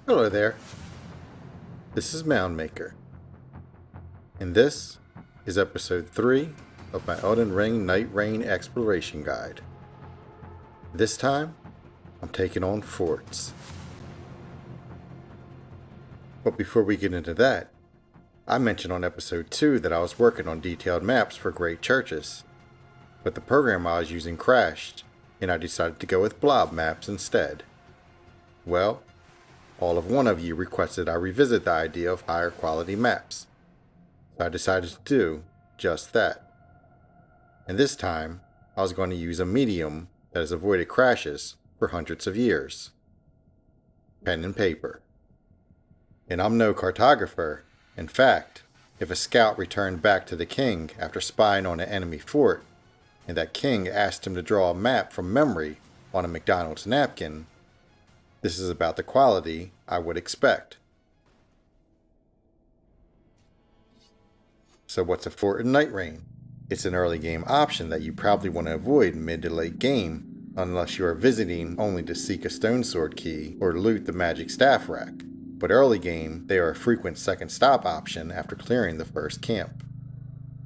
Hello there. This is Moundmaker, and this is episode 3 of my Elden Ring Nightreign exploration guide. This time, I'm taking on forts. But before we get into that, I mentioned on episode 2 that I was working on detailed maps for great churches, but the program I was using crashed, and I decided to go with blob maps instead. Well, all of one of you requested I revisit the idea of higher quality maps, so I decided to do just that. And this time, I was going to use a medium that has avoided crashes for hundreds of years. Pen and paper. And I'm no cartographer. In fact, if a scout returned back to the king after spying on an enemy fort, and that king asked him to draw a map from memory on a McDonald's napkin, this is about the quality I would expect. So what's a fort in Nightreign? It's an early game option that you probably want to avoid mid to late game, unless you are visiting only to seek a stone sword key or loot the magic staff rack. But early game, they are a frequent second stop option after clearing the first camp.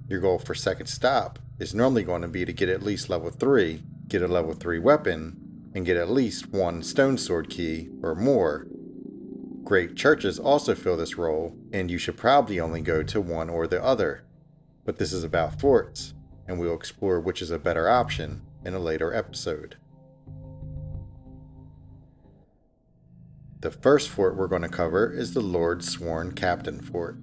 Your goal for second stop is normally going to be to get at least level 3, get a level 3 weapon, and get at least one stone sword key or more. Great churches also fill this role, and you should probably only go to one or the other. But this is about forts, and we'll explore which is a better option in a later episode. The first fort we're going to cover is the Lord Sworn Captain Fort.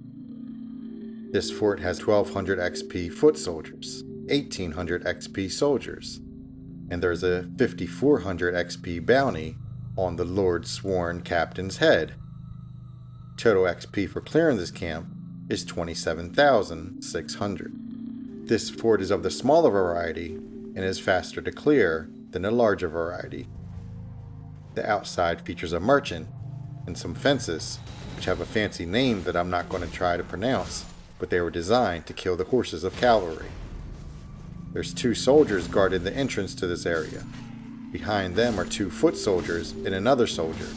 This fort has 1200 XP foot soldiers, 1800 XP soldiers, and there's a 5400 XP bounty on the Lord Sworn Captain's head. Total XP for clearing this camp is 27,600. This fort is of the smaller variety and is faster to clear than the larger variety. The outside features a merchant and some fences, which have a fancy name that I'm not going to try to pronounce, but they were designed to kill the horses of cavalry. There's 2 soldiers guarding the entrance to this area. Behind them are 2 foot soldiers and another soldier.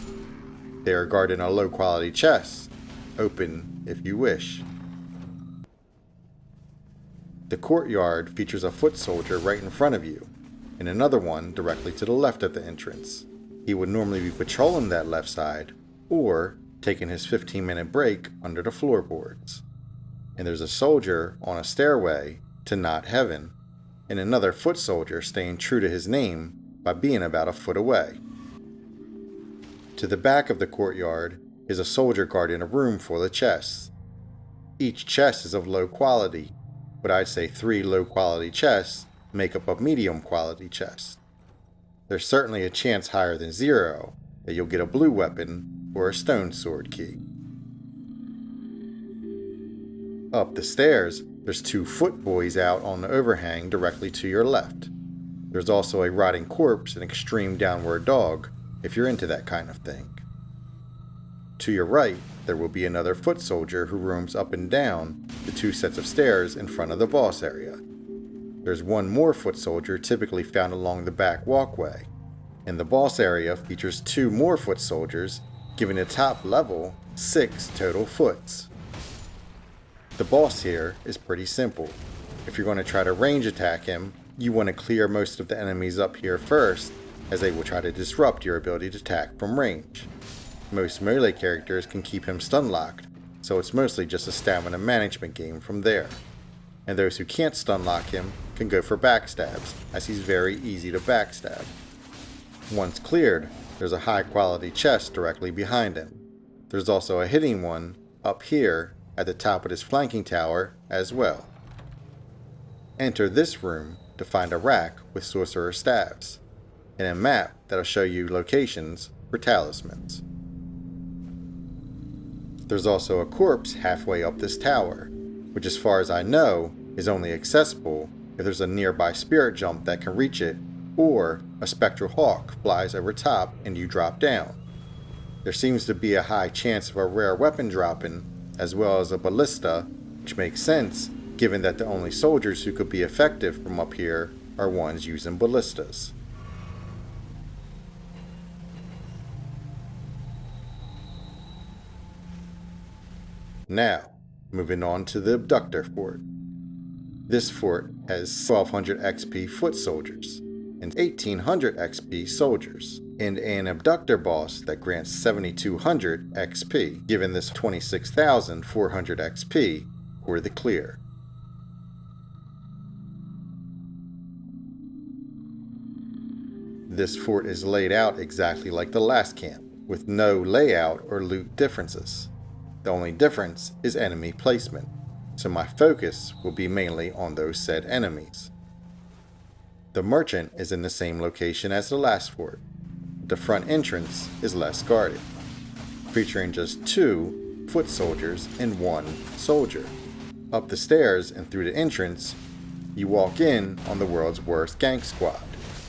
They are guarding a low quality chest, open if you wish. The courtyard features a foot soldier right in front of you, and another one directly to the left of the entrance. He would normally be patrolling that left side, or taking his 15-minute break under the floorboards. And there's a soldier on a stairway to Not Heaven, and another foot soldier staying true to his name by being about a foot away. To the back of the courtyard is a soldier guarding a room full of chests. Each chest is of low quality, but I'd say 3 low quality chests make up a medium quality chest. There's certainly a chance higher than 0 that you'll get a blue weapon or a stone sword key. Up the stairs, there's 2 foot boys out on the overhang directly to your left. There's also a rotting corpse and extreme downward dog, if you're into that kind of thing. To your right, there will be another foot soldier who roams up and down the 2 sets of stairs in front of the boss area. There's 1 more foot soldier typically found along the back walkway, and the boss area features 2 more foot soldiers, giving the top level 6 total foots. The boss here is pretty simple. If you're going to try to range attack him, you want to clear most of the enemies up here first, as they will try to disrupt your ability to attack from range. Most melee characters can keep him stun locked, so it's mostly just a stamina management game from there. And those who can't stun lock him can go for backstabs, as he's very easy to backstab. Once cleared, there's a high quality chest directly behind him. There's also a hitting one up here at the top of this flanking tower as well. Enter this room to find a rack with sorcerer staves, and a map that'll show you locations for talismans. There's also a corpse halfway up this tower, which as far as I know is only accessible if there's a nearby spirit jump that can reach it, or a spectral hawk flies over top and you drop down. There seems to be a high chance of a rare weapon dropping, as well as a ballista, which makes sense given that the only soldiers who could be effective from up here are ones using ballistas. Now, moving on to the Abductor Fort. This fort has 1200 XP foot soldiers and 1800 XP soldiers, and an Abductor boss that grants 7200 XP, giving this 26,400 XP for the clear. This fort is laid out exactly like the last camp, with no layout or loot differences. The only difference is enemy placement, so my focus will be mainly on those said enemies. The merchant is in the same location as the last fort. The front entrance is less guarded, featuring just 2 foot soldiers and 1 soldier. Up the stairs and through the entrance, you walk in on the world's worst gank squad,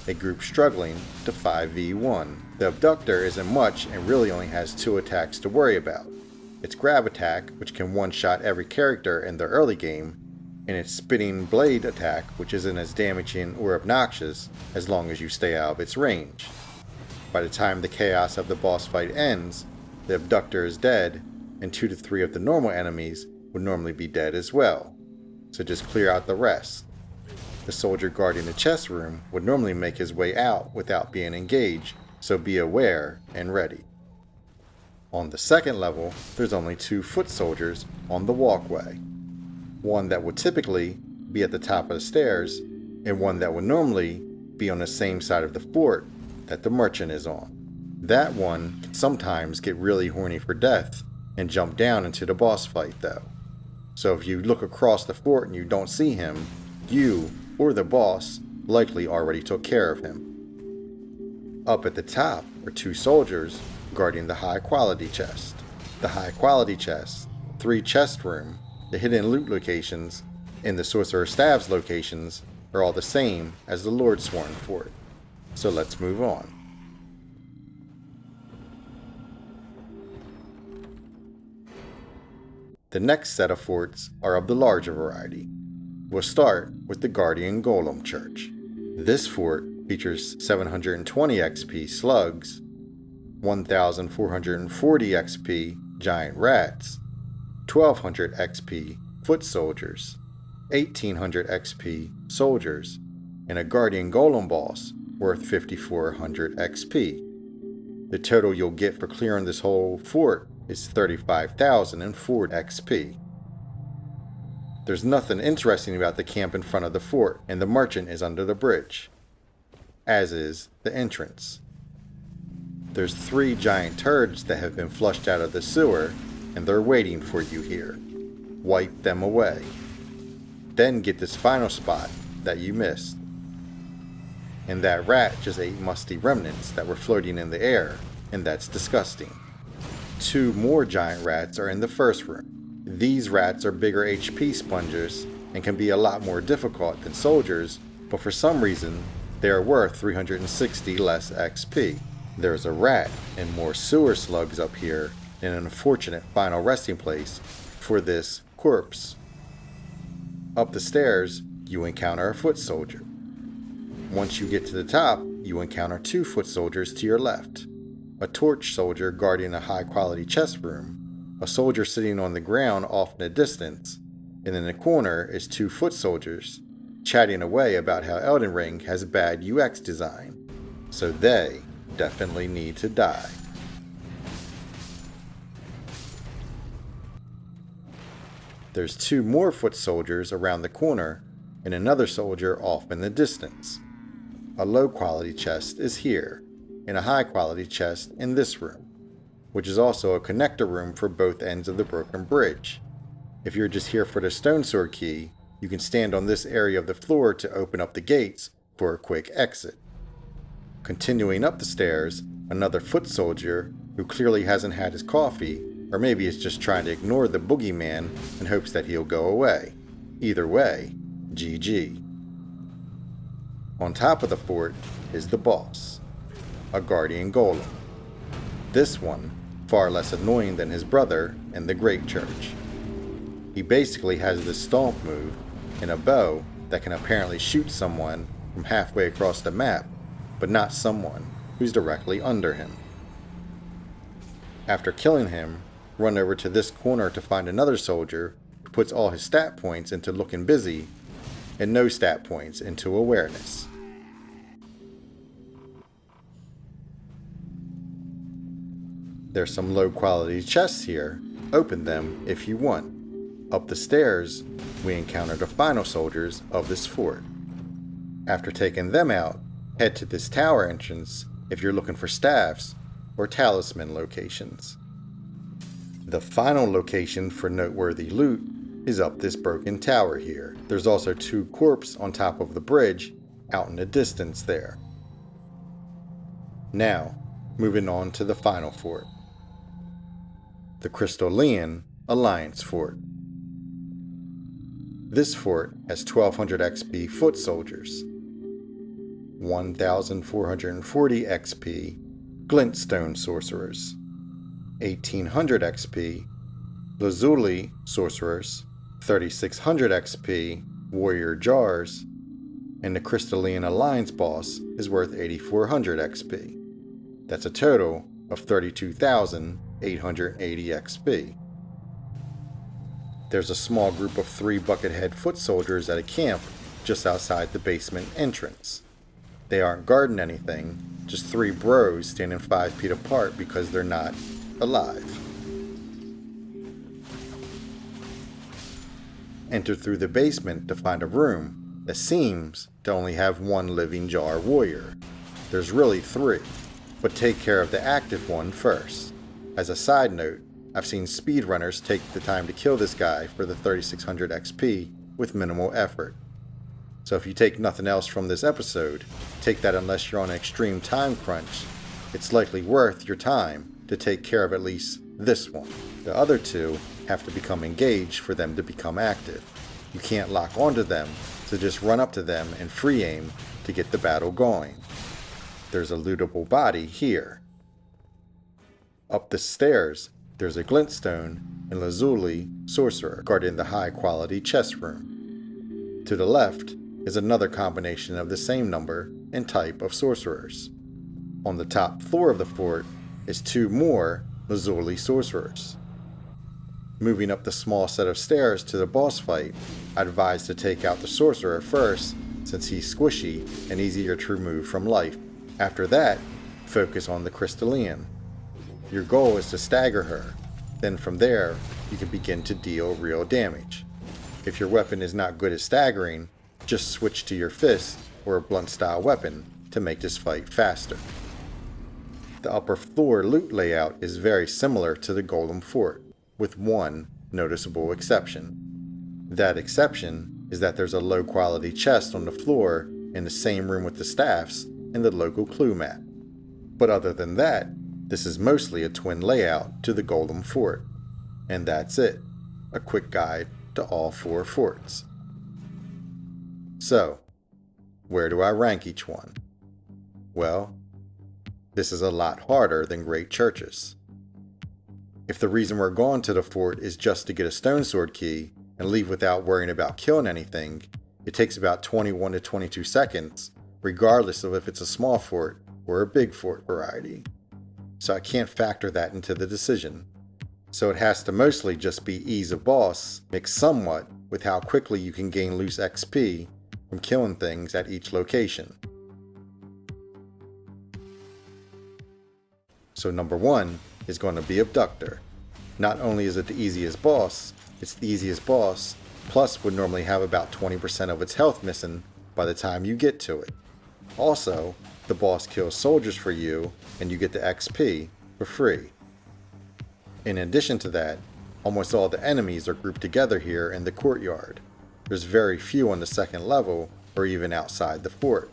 a group struggling to 5v1. The Abductor isn't much and really only has 2 attacks to worry about. Its grab attack, which can one-shot every character in the early game, and its spitting blade attack, which isn't as damaging or obnoxious as long as you stay out of its range. By the time the chaos of the boss fight ends, the Abductor is dead, and 2 to 3 of the normal enemies would normally be dead as well, so just clear out the rest. The soldier guarding the chest room would normally make his way out without being engaged, so be aware and ready. On the second level, there's only 2 foot soldiers on the walkway. One that would typically be at the top of the stairs, and one that would normally be on the same side of the fort that the merchant is on. That one can sometimes get really horny for death and jump down into the boss fight though. So if you look across the fort and you don't see him, you or the boss likely already took care of him. Up at the top are 2 soldiers guarding the high quality chest. The high quality chest, 3 chest room, the hidden loot locations, and the Sorcerer Staves locations are all the same as the Lordsworn fort. So let's move on. The next set of forts are of the larger variety. We'll start with the Guardian Golem Church. This fort features 720 XP slugs, 1,440 XP giant rats, 1,200 XP foot soldiers, 1,800 XP soldiers, and a Guardian Golem boss worth 5,400 XP. The total you'll get for clearing this whole fort is 35,004 XP. There's nothing interesting about the camp in front of the fort, and the merchant is under the bridge, as is the entrance. There's 3 giant turds that have been flushed out of the sewer, and they're waiting for you here. Wipe them away. Then get this final spot that you missed. And that rat just ate musty remnants that were floating in the air, and that's disgusting. 2 more giant rats are in the first room. These rats are bigger HP spongers and can be a lot more difficult than soldiers, but for some reason, they are worth 360 less XP. There's a rat and more sewer slugs up here, and an unfortunate final resting place for this corpse. Up the stairs, you encounter a foot soldier. Once you get to the top, you encounter 2 foot soldiers to your left. A torch soldier guarding a high quality chest room, a soldier sitting on the ground off in the distance, and in the corner is 2 foot soldiers chatting away about how Elden Ring has bad UX design, so they definitely need to die. There's 2 more foot soldiers around the corner and another soldier off in the distance. A low quality chest is here, and a high quality chest in this room, which is also a connector room for both ends of the broken bridge. If you're just here for the stone sword key, you can stand on this area of the floor to open up the gates for a quick exit. Continuing up the stairs, another foot soldier who clearly hasn't had his coffee, or maybe is just trying to ignore the boogeyman in hopes that he'll go away. Either way, GG. On top of the fort is the boss, a Guardian Golem. This one, far less annoying than his brother in the Great Church. He basically has this stomp move and a bow that can apparently shoot someone from halfway across the map, but not someone who's directly under him. After killing him, run over to this corner to find another soldier who puts all his stat points into looking busy and no stat points into awareness. There's some low quality chests here. Open them if you want. Up the stairs, we encounter the final soldiers of this fort. After taking them out, head to this tower entrance if you're looking for staffs or talisman locations. The final location for noteworthy loot is up this broken tower here. There's also 2 corpses on top of the bridge out in the distance there. Now, moving on to the final fort. The Crystalline Alliance Fort. This fort has 1200 XP foot soldiers, 1440 XP glintstone sorcerers, 1800 XP lazuli sorcerers, 3600 XP warrior jars, and the Crystalline Alliance boss is worth 8400 XP. That's a total of 32,880 XP. There's a small group of 3 buckethead foot soldiers at a camp just outside the basement entrance. They aren't guarding anything, just 3 bros standing 5 feet apart because they're not alive. Enter through the basement to find a room that seems to only have 1 living jar warrior. There's really 3, but take care of the active one first. As a side note, I've seen speedrunners take the time to kill this guy for the 3600 XP with minimal effort. So if you take nothing else from this episode, take that unless you're on an extreme time crunch. It's likely worth your time to take care of at least this one. The other 2 have to become engaged for them to become active. You can't lock onto them, so just run up to them and free aim to get the battle going. There's a lootable body here. Up the stairs, there's a glintstone and lazuli sorcerer guarding the high quality chest room. To the left is another combination of the same number and type of sorcerers. On the top floor of the fort is 2 more lazuli sorcerers. Moving up the small set of stairs to the boss fight, I'd advise to take out the sorcerer first since he's squishy and easier to remove from life. After that, focus on the Crystalline. Your goal is to stagger her, then from there, you can begin to deal real damage. If your weapon is not good at staggering, just switch to your fist or a blunt style weapon to make this fight faster. The upper floor loot layout is very similar to the Golem Fort, with one noticeable exception. That exception is that there's a low quality chest on the floor in the same room with the staffs and the local clue map. But other than that, this is mostly a twin layout to the Golem Fort. And that's it, a quick guide to all 4 forts. So, where do I rank each one? Well, this is a lot harder than Great Churches. If the reason we're going to the fort is just to get a stone sword key and leave without worrying about killing anything, it takes about 21 to 22 seconds, regardless of if it's a small fort or a big fort variety. So I can't factor that into the decision. So it has to mostly just be ease of boss, mixed somewhat with how quickly you can gain loose XP from killing things at each location. So number 1 is going to be Abductor. Not only is it the easiest boss, it's the easiest boss, plus would normally have about 20% of its health missing by the time you get to it. Also, the boss kills soldiers for you and you get the XP for free. In addition to that, almost all the enemies are grouped together here in the courtyard. There's very few on the second level or even outside the fort.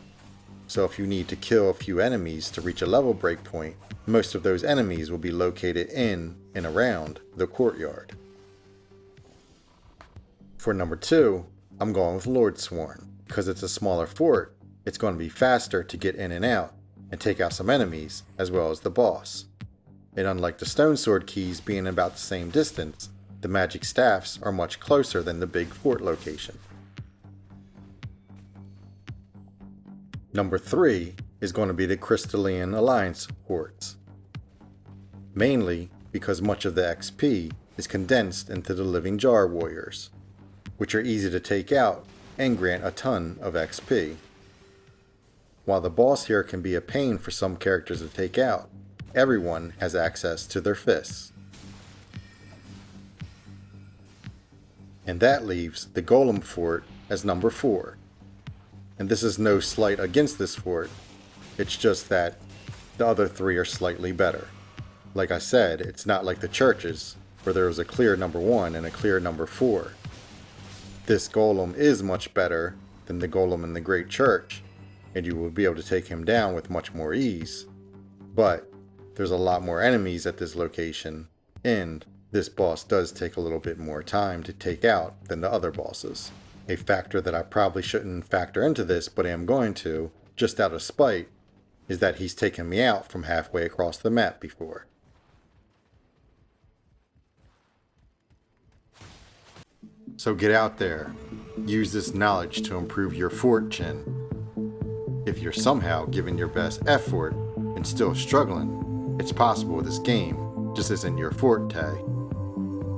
So if you need to kill a few enemies to reach a level breakpoint, most of those enemies will be located in and around the courtyard. For number 2, I'm going with Lordsworn. Because it's a smaller fort, it's going to be faster to get in and out and take out some enemies as well as the boss. And unlike the stone sword keys being about the same distance, the magic staffs are much closer than the big fort location. Number 3 is going to be the Crystalline Alliance forts. Mainly because much of the XP is condensed into the Living Jar warriors, which are easy to take out and grant a ton of XP. While the boss here can be a pain for some characters to take out, everyone has access to their fists. And that leaves the Golem Fort as number 4. And this is no slight against this fort, it's just that the other 3 are slightly better. Like I said, it's not like the churches, where there was a clear number 1 and a clear number 4. This golem is much better than the golem in the Great Church, and you will be able to take him down with much more ease. But there's a lot more enemies at this location, and this boss does take a little bit more time to take out than the other bosses. A factor that I probably shouldn't factor into this, but I am going to, just out of spite, is that he's taken me out from halfway across the map before. So get out there, use this knowledge to improve your fortune. If you're somehow giving your best effort and still struggling, it's possible this game just isn't your forte.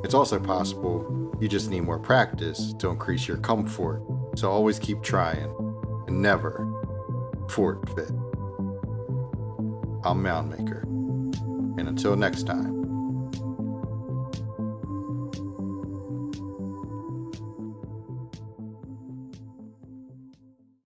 It's also possible you just need more practice to increase your comfort, so always keep trying, and never forfeit. I'm Moundmaker, and until next time.